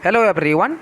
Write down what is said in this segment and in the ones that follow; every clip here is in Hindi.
Hello everyone,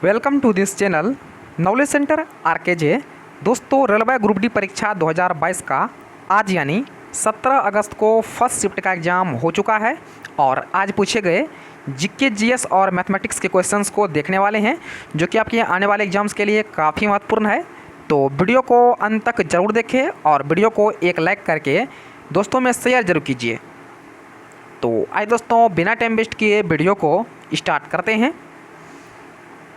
welcome to this channel knowledge centre RKJ. दोस्तों, रेलवे ग्रुप डी परीक्षा 2022 का आज यानी 17 अगस्त को फर्स्ट शिफ्ट का एग्ज़ाम हो चुका है और आज पूछे गए जीके जीएस और मैथमेटिक्स के क्वेश्चंस को देखने वाले हैं, जो कि आपके आने वाले एग्जाम्स के लिए काफ़ी महत्वपूर्ण है। तो वीडियो को अंत तक ज़रूर देखें और वीडियो को एक लाइक करके दोस्तों में शेयर जरूर कीजिए। तो आइए दोस्तों, बिना टाइम वेस्ट किए वीडियो को स्टार्ट करते हैं।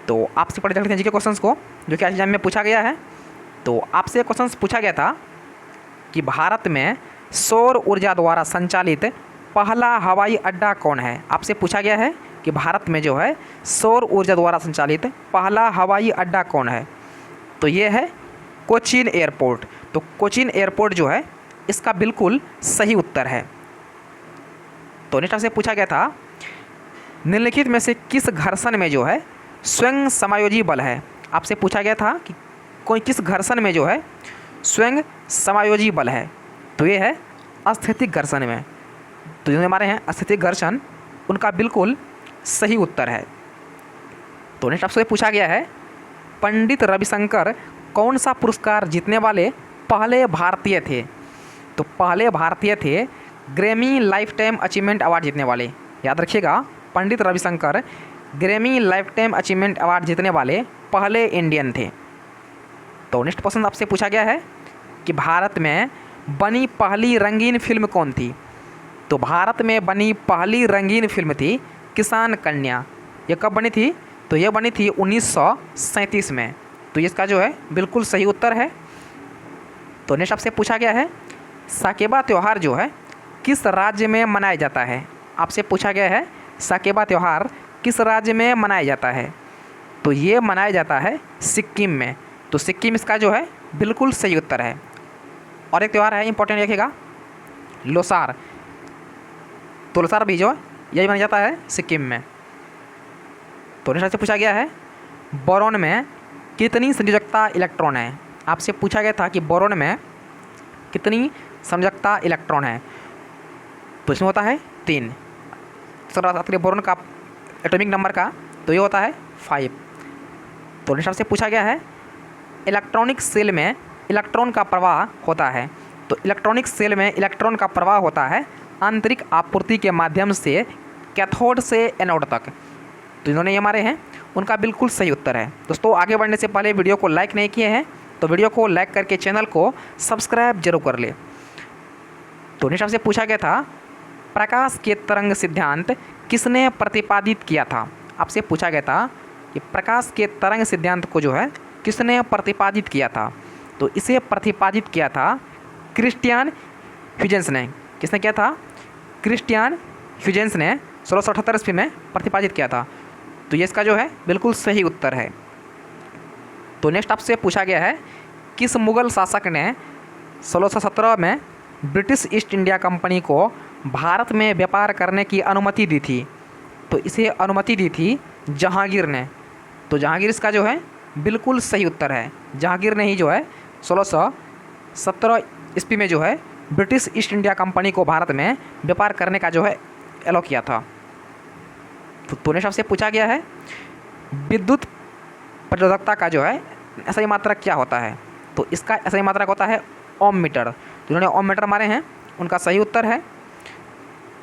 तो आपसे पढ़ चलते हैं जीके क्वेश्चंस को, जो कि आज एग्जाम में पूछा गया है। तो आपसे क्वेश्चंस पूछा गया था कि भारत में सौर ऊर्जा द्वारा संचालित पहला हवाई अड्डा कौन है। आपसे पूछा गया है कि भारत में जो है सौर ऊर्जा द्वारा संचालित पहला हवाई अड्डा कौन है। तो ये है कोचीन एयरपोर्ट। तो कोचीन एयरपोर्ट जो है इसका बिल्कुल सही उत्तर है। तो नेक्स्ट आपसे पूछा गया था निम्नलिखित में से किस घर्षण में जो है स्वयं समायोजी बल है। आपसे पूछा गया था कि कोई किस घर्षण में जो है स्वयं समायोजी बल है। तो ये है अस्थितिक घर्षण में। तो जो हमारे हैं अस्थितिक घर्षण, उनका बिल्कुल सही उत्तर है। तो नेक्स्ट आपसे पूछा गया है पंडित रविशंकर कौन सा पुरस्कार जीतने वाले पहले भारतीय थे। तो पहले भारतीय थे Grammy lifetime achievement award जीतने वाले। याद रखिएगा, Pandit Ravi Shankar Grammy lifetime achievement award जीतने वाले पहले इंडियन थे। तो नेक्स्ट क्वेश्चन आपसे पूछा गया है कि भारत में बनी पहली रंगीन फिल्म कौन थी। तो भारत में बनी पहली रंगीन फिल्म थी किसान कन्या। ये कब बनी थी? तो ये बनी थी 1937 में। तो इसका जो है बिल्कुल सही उत्तर है। तो नेक्स्ट आपसे पूछा गया है साकेबा त्यौहार जो है किस राज्य में मनाया जाता है। आपसे पूछा गया है साकेबा त्यौहार किस राज्य में मनाया जाता है। तो ये मनाया जाता है सिक्किम में। तो सिक्किम इसका जो है बिल्कुल सही उत्तर है। और एक त्यौहार है इंपॉर्टेंट, रखिएगा, लोसार। तो लोसार भी जो है यही मनाया जाता है सिक्किम में। तो नेक्स्ट से पूछा गया है बोरोन में कितनी संयोजकता इलेक्ट्रॉन है। आपसे पूछा गया था कि बोरोन में कितनी संयोजकता इलेक्ट्रॉन है। तो इसमें होता है 3। सर बोरोन का एटॉमिक नंबर का तो ये होता है 5। तो नेक्स्ट आपसे पूछा गया है इलेक्ट्रॉनिक सेल में इलेक्ट्रॉन का प्रवाह होता है। तो इलेक्ट्रॉनिक सेल में इलेक्ट्रॉन का प्रवाह होता है आंतरिक आपूर्ति के माध्यम से कैथोड से एनोड तक। तो इन्होंने ये हमारे हैं, उनका बिल्कुल सही उत्तर है। दोस्तों, आगे बढ़ने से पहले वीडियो को लाइक नहीं किए हैं तो वीडियो को लाइक करके चैनल को सब्सक्राइब जरूर कर ले। तो नेक्स्ट आपसे पूछा गया था प्रकाश के तरंग सिद्धांत किसने प्रतिपादित किया था। आपसे पूछा गया था कि प्रकाश के तरंग सिद्धांत को जो है किसने प्रतिपादित किया था। तो इसे प्रतिपादित किया था क्रिस्टियन ह्यूजेंस ने। किसने किया था? क्रिस्टियन ह्यूजेंस ने 1678 ईस्वी में प्रतिपादित किया था। तो ये इसका जो है बिल्कुल सही उत्तर है। तो नेक्स्ट आपसे पूछा गया है किस मुग़ल शासक ने 1617 में ब्रिटिश ईस्ट इंडिया कंपनी को भारत में व्यापार करने की अनुमति दी थी। तो इसे अनुमति दी थी जहांगीर ने। तो जहांगीर इसका जो है बिल्कुल सही उत्तर है। जहांगीर ने ही जो है 1617 ईस्वी में जो है ब्रिटिश ईस्ट इंडिया कंपनी को भारत में व्यापार करने का जो है एलो किया था। तो नेक्स्ट आपसे पूछा गया है विद्युत प्रतिरोधकता का जो है ऐसा ही मात्रक क्या होता है। तो इसका ऐसा ही मात्रक होता है ओम मीटर। जिन्होंने ओम मीटर मारे हैं उनका सही उत्तर है।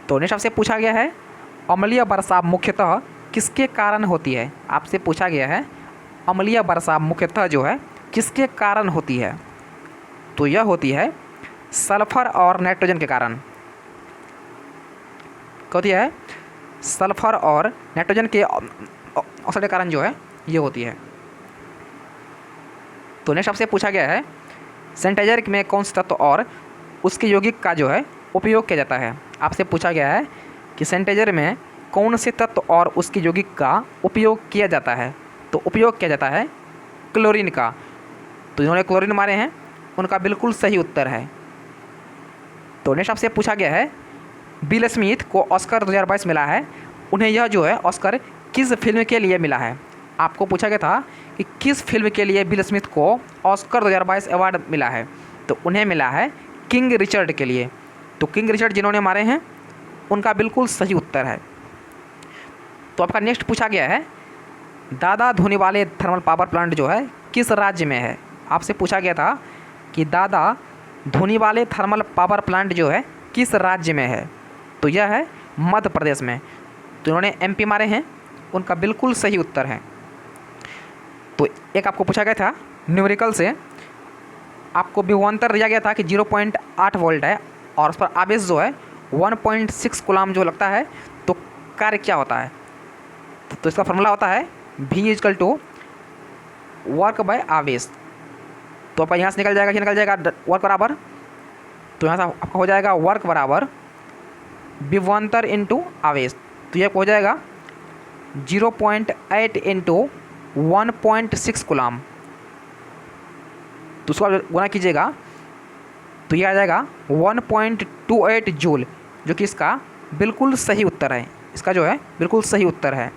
तो नेक्स्ट आपसे पूछा गया है अम्लीय वर्षा मुख्यतः किसके कारण होती है। आपसे पूछा गया है अम्लीय वर्षा मुख्यतः जो है किसके कारण होती है। तो यह होती है सल्फर और नाइट्रोजन के कारण। क्या होती है? सल्फर और नाइट्रोजन के ऑक्साइड के कारण जो है ये होती है। तो नेक्स्ट आपसे पूछा गया है सैनिटाइजर में कौन सा तत्व और उसके यौगिक का जो है उपयोग किया जाता है। आपसे पूछा गया है कि सैनिटाइजर में कौन से तत्व और उसके यौगिक का उपयोग किया जाता है। तो उपयोग किया जाता है क्लोरीन का। तो जिन्होंने क्लोरीन मारे हैं उनका बिल्कुल सही उत्तर है। तो नेक्स्ट आपसे पूछा गया है बिल स्मिथ को ऑस्कर 2022 मिला है। उन्हें यह जो है ऑस्कर किस फिल्म के लिए मिला है। आपको पूछा गया था कि किस फिल्म के लिए बिल स्मिथ को ऑस्कर 2022 अवार्ड मिला है। तो उन्हें मिला है किंग रिचर्ड के लिए। तो किंग रिचर्ड जिन्होंने मारे हैं उनका बिल्कुल सही उत्तर है। तो आपका नेक्स्ट पूछा गया है दादा धोनीवाले थर्मल पावर प्लांट जो है किस राज्य में है। आपसे पूछा गया था कि दादा धोनीवाले थर्मल पावर प्लांट जो है किस राज्य में है, तो यह है मध्य प्रदेश में। तो इन्होंने एमपी मारे हैं, उनका बिल्कुल सही उत्तर है। तो एक आपको पूछा गया था न्यूमेरिकल से, आपको विभवांतर दिया गया था कि 0.8 वोल्ट है और उस पर आवेश जो है 1.6 कूलाम जो लगता है, तो कार्य क्या होता है। तो इसका फॉर्मूला होता है V equal to work by आवेश। तो आपका यहाँ से निकल जाएगा वर्क बराबर, तो यहाँ से आपका हो जाएगा वर्क बराबर विभवांतर इंटू आवेश। तो यह हो जाएगा 0.8 इंटू 1.6 कूलाम। तो उसको आप गुना कीजिएगा तो यह आ जाएगा 1.28 जूल, जो कि इसका बिल्कुल सही उत्तर है। इसका जो है बिल्कुल सही उत्तर है।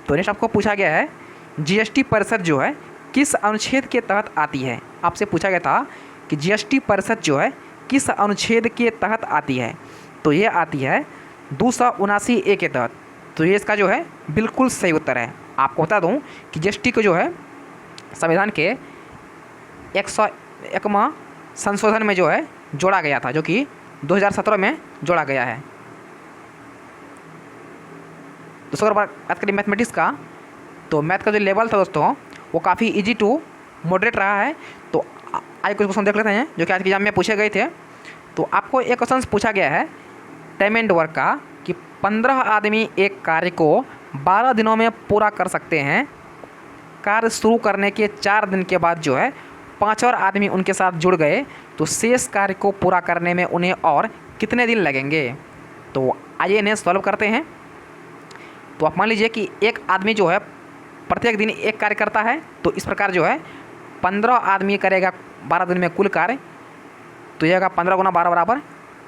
तो नेक्स्ट आपको पूछा गया है जीएसटी परिषद जो है किस अनुच्छेद के तहत आती है। आपसे पूछा गया था कि जीएसटी परिषद जो है किस अनुच्छेद के तहत आती है, तो ये आती है 279A के तहत। तो ये इसका जो है बिल्कुल सही उत्तर है। आपको बता दूं कि जीएसटी को जो है संविधान के 101वां संशोधन में जो है जोड़ा गया था, जो कि 2017 में जोड़ा गया है। दोस्तों अगर बात करें मैथमेटिक्स का, तो मैथ का जो लेवल था दोस्तों वो काफ़ी इजी टू मॉडरेट रहा है। तो आज कुछ क्वेश्चन देख लेते हैं जो कि आज के एग्जाम में पूछे गए थे। तो आपको एक क्वेश्चन पूछा गया है टाइम एंड वर्क का कि 15 आदमी एक कार्य को 12 दिनों में पूरा कर सकते हैं। कार्य शुरू करने के 4 दिन के बाद जो है 5 और आदमी उनके साथ जुड़ गए, तो शेष कार्य को पूरा करने में उन्हें और कितने दिन लगेंगे। तो आइए इन्हें सॉल्व करते हैं। तो आप मान लीजिए कि एक आदमी जो है प्रत्येक दिन एक कार्य करता है, तो इस प्रकार जो है 15 आदमी करेगा 12 दिन में कुल कार्य। तो यह होगा 15 गुना 12 बराबर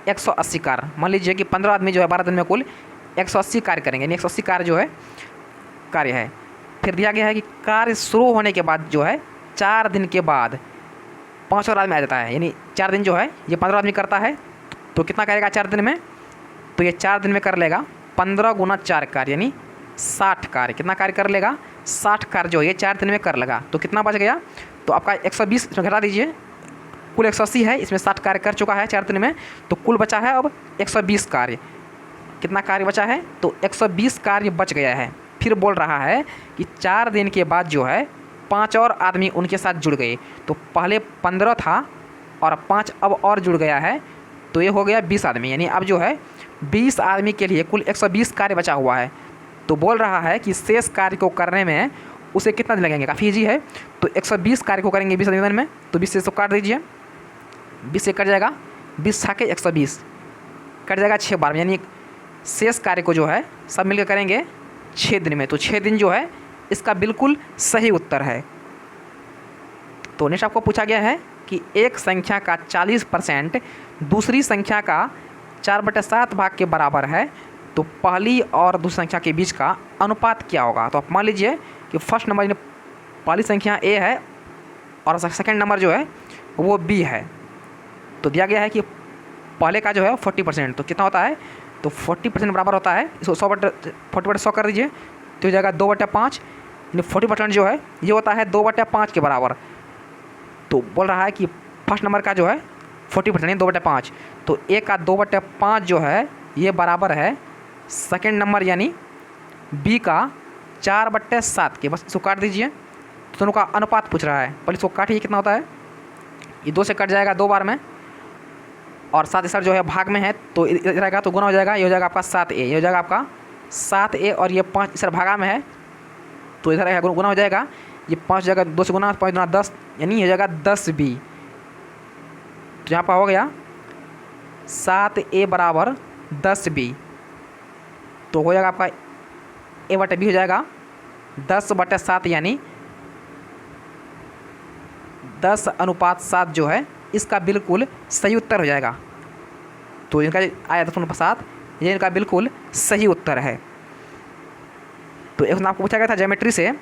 180 कार्य। मान लीजिए कि 15 आदमी जो है 12 दिन में कुल 180 कार्य करेंगे, यानी 180 कार्य जो है कार्य है। फिर दिया गया है कि कार्य शुरू होने के बाद जो है 4 दिन के बाद 5 और आदमी आ जाता है, यानी 4 दिन जो है ये 15 आदमी करता है, तो कितना करेगा 4 दिन में। तो ये 4 दिन में कर लेगा 15 गुना 4 कार्य, यानी 60 कार्य। कितना कार्य कर लेगा 60 कार्य जो ये 4 दिन में कर लेगा। तो कितना बच गया, तो आपका 120 इसमें घटा दीजिए, कुल 180 है, इसमें 60 कार्य कर चुका है 4 दिन में, तो कुल बचा है अब 120 कार्य। कितना कार्य बचा है, तो 120 कार्य बच गया है। फिर बोल रहा है कि 4 दिन के बाद जो है 5 और आदमी उनके साथ जुड़ गए। तो पहले 15 था और 5 अब और जुड़ गया है, तो ये हो गया 20 आदमी, यानी अब जो है 20 आदमी के लिए कुल 120 कार्य बचा हुआ है। तो बोल रहा है कि शेष कार्य को करने में उसे कितना दिन लगेंगे। काफ़ी ईजी है। तो 120 कार्य को करेंगे 20 दिन में, तो 20 से इसको काट दीजिए, 20 से कट जाएगा, 20 छाके 120 कट जाएगा 6 बार में, यानी शेष कार्य को जो है सब मिलकर करेंगे 6 दिन में। तो 6 दिन जो है इसका बिल्कुल सही उत्तर है। तो नेक्स्ट आपको पूछा गया है कि एक संख्या का 40% दूसरी संख्या का 4/7 भाग के बराबर है, तो पहली और दूसरी संख्या के बीच का अनुपात क्या होगा। तो आप मान लीजिए कि फर्स्ट नंबर पहली संख्या A है और सेकंड नंबर जो है वो B है। तो दिया गया है कि पहले का जो है 40%, तो कितना होता है, तो 40% बराबर होता है, इसको 40/100 कर दीजिए, तो हो जाएगा 2/5, यानी 40% जो है ये होता है 2/5 के बराबर। तो बोल रहा है कि फर्स्ट नंबर का जो है 40% यानी 2/5, तो A का 2/5 जो है ये बराबर है सेकंड नंबर यानी B का 4/7 के। बस इसको काट दीजिए, दोनों का अनुपात पूछ रहा है, पहले इसको काटिए, कितना होता है, ये 2 से कट जाएगा 2 बार में, और 7 सर जो है भाग में है, तो इधर आएगा तो गुना हो जाएगा, ये हो जाएगा आपका 7A, ये हो जाएगा आपका 7A, और ये 5 सर भागा में है, तो इधर आएगा गुना हो जाएगा, ये 5 जगह 2 से गुना, 5 गुना 10, यानी हो जाएगा 10B। तो यहाँ पर हो गया 7A बराबर 10B, तो हो जाएगा आपका A/B हो जाएगा 10/7, यानी 10:7 जो है इसका बिल्कुल सही उत्तर हो जाएगा। तो इनका आया 10:7, ये इनका बिल्कुल सही उत्तर है। तो एक आपको पूछा गया था ज्योमेट्री से,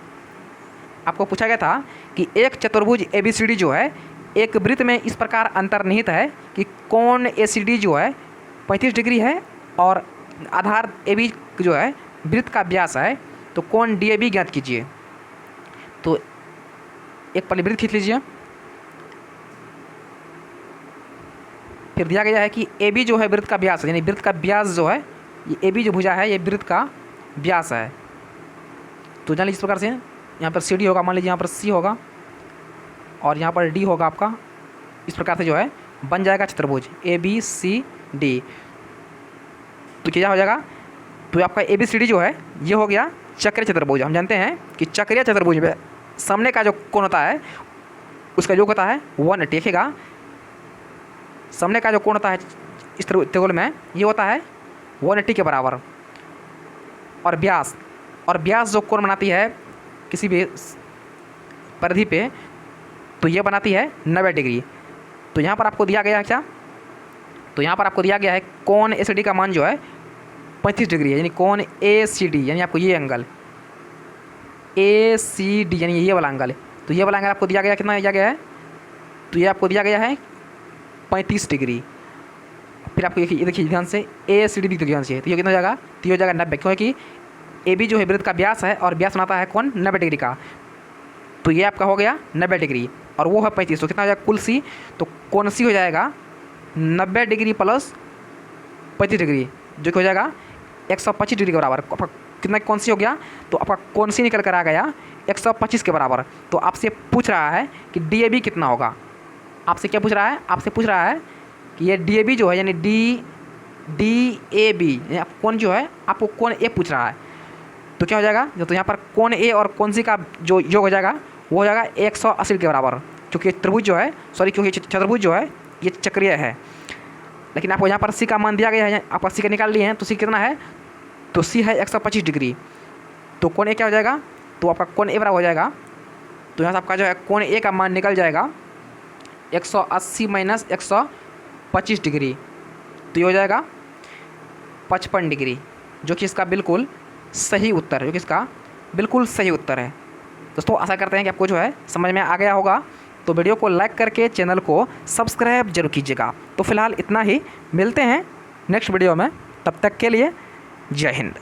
आपको पूछा गया था कि एक चतुर्भुज ABCD जो है एक वृत्त में इस प्रकार अंतर्निहित है कि कोण ACD जो है 35 डिग्री है और आधार AB जो है वृत्त का व्यास है तो कोण DAB ज्ञात कीजिए। तो एक परिवृत्त खींच लीजिए, फिर दिया गया है कि AB जो है वृत्त का व्यास है, यानी वृत्त का व्यास जो है, ये AB जो भुजा है ये वृत्त का व्यास है। तो जान लीजिए इस प्रकार से, यहाँ पर CD होगा, मान लीजिए यहाँ पर C होगा और यहाँ पर D होगा आपका। इस प्रकार से जो है बन जाएगा चतुर्भुज ABCD। तो क्या हो जाएगा, तो आपका ABCD जो है ये हो गया चक्रीय चतुर्भुज। हम जानते हैं कि चक्रीय चतुर्भुज में सामने का जो कोण होता है उसका योग होता है 180। देखिएगा सामने का जो कोण होता है इस त्रिकोण में ये होता है 180 के बराबर, और व्यास जो कोण बनाती है किसी भी परिधि पे, तो ये बनाती है 90 डिग्री। तो यहाँ पर आपको दिया गया है क्या, तो यहाँ पर आपको दिया गया है कोण ACD का मान जो है 35 डिग्री है, यानी कोण ACD, यानी आपको ये एंगल ACD यानी ये वाला एंगल। तो ये वाला एंगल आपको दिया गया, कितना दिया गया है, तो ये आपको दिया गया है 35 डिग्री। फिर आपको ये देखिए ध्यान से ACD भी ध्यान से, तो ये कितना हो जाएगा, तो ये हो जाएगा 90, क्योंकि AB जो है वृत्त का व्यास है और व्यास बनाता है कोण 90 डिग्री का। तो ये आपका हो गया 90 डिग्री और वो है 35, तो कितना हो जाएगा कुल C, तो कोण C हो जाएगा 90 डिग्री प्लस 35 डिग्री, जो कि हो जाएगा 125 डिग्री के बराबर। आपका कितना कोण C हो गया, तो आपका कोण C निकल कर आ गया 125 के बराबर। तो आपसे पूछ रहा है कि DAB कितना होगा, आपसे क्या पूछ रहा है, आपसे पूछ रहा है कि ये DAB जो है यानी DAB यानी कोण जो है आपको कोण A पूछ रहा है। तो क्या हो जाएगा, तो यहाँ पर कोण A और कोण C का जो योग हो जाएगा वो हो जाएगा 180 के बराबर, क्योंकि त्रिभुज जो है क्योंकि चतुर्भुज जो है ये चक्रीय है। लेकिन आपको यहाँ पर C का मान दिया गया है, आपका C का निकाल लिए हैं, तो C कितना है, तो C है 125 डिग्री। तो कोण A क्या हो जाएगा, तो आपका कोण A बराबर हो जाएगा, तो यहाँ से आपका जो है कोण A का मान निकल जाएगा 180 माइनस 125 डिग्री, तो ये हो जाएगा 55 डिग्री, जो कि इसका बिल्कुल सही उत्तर है, जो कि इसका बिल्कुल सही उत्तर है। दोस्तों आशा करते हैं कि आपको जो है समझ में आ गया होगा। तो वीडियो को लाइक करके चैनल को सब्सक्राइब जरूर कीजिएगा। तो फिलहाल इतना ही, मिलते हैं नेक्स्ट वीडियो में, तब तक के लिए जय हिंद।